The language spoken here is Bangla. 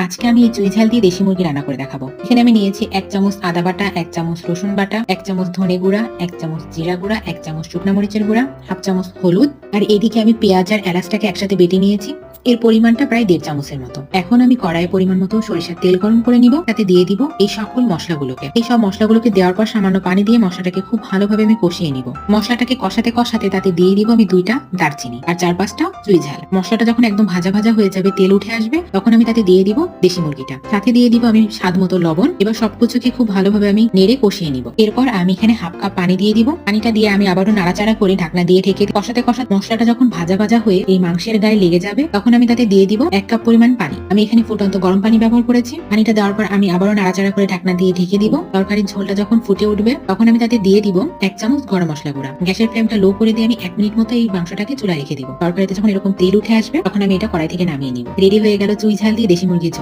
আজকে আমি এই চুই ঝাল দিয়ে দেশি মুরগি রান্না করে দেখাবো। এখানে আমি নিয়েছি 1 চামচ আদা বাটা, 1 চামচ রসুন বাটা, 1 চামচ ধনে গুঁড়া, 1 চামচ জিরা গুঁড়া, 1 চামচ শুকনা মরিচের গুঁড়া, হাফ চামচ হলুদ। আর এদিকে আমি পেঁয়াজ আর এলাচটাকে একসাথে বেটে নিয়েছি। এর পরিমাণটা প্রায় 1.5 চামচের মতো। এখন আমি কড়াইয়ে পরিমাণ মতো সরিষার তেল গরম করে নিব। তাতে দিয়ে দিব এই সকল মশলাগুলোকে। এই সব মশলাগুলোকে দেওয়ার পর সামান্য পানি দিয়ে মশলাটাকে খুব ভালোভাবে আমি কষিয়ে নিব। মশলাটাকে কষাতে কষাতে তাতে দিয়ে দিব আমি 2টা দারচিনি আর 4-5টা চুই ঝাল। মশলাটা যখন একদম ভাজা ভাজা হয়ে যাবে, তেল উঠে আসবে, তখন আমি তাতে দিয়ে দিব দেশি মুরগিটা। সাথে দিয়ে দিব আমি স্বাদ মতো লবণ। এবার সবকিছুকে খুব ভালোভাবে আমি নেড়ে কষিয়ে নিব। এরপর আমি এখানে হাফ কাপ পানি দিয়ে দিব। পানিটা দিয়ে আমি আবারও নাড়াচাড়া করে ঢাকনা দিয়ে ঢেকে কষাতে কষাতে মশলাটা যখন ভাজা ভাজা হয়ে এই মাংসের গায়ে লেগে যাবে, তখন আমি তাতে দিয়ে দিব 1 কাপ পরিমাণ পানি। আমি এখানে ফুটন্ত গরম পানি ব্যবহার করেছি। পানিটা দেওয়ার পর আমি আবারও নাড়াচাড়া করে ঢাকনা দিয়ে ঢেকে দিব। তরকারির ঝোলটা যখন ফুটে উঠবে, তখন আমি তাতে দিয়ে দিব 1 চামচ গরম মশলা গুঁড়া। গ্যাসের ফ্লেমটা লো করে দিয়ে আমি 1 মিনিট মতো এই মাংসটাকে চুলায় রেখে দিব। তরকারিতে যখন এরকম তেল উঠে আসবে, তখন আমি এটা কড়াই থেকে নামিয়ে নিব। রেডি হয়ে গেল চুই ঝাল দিয়ে দেশি মুরগির ঝোল।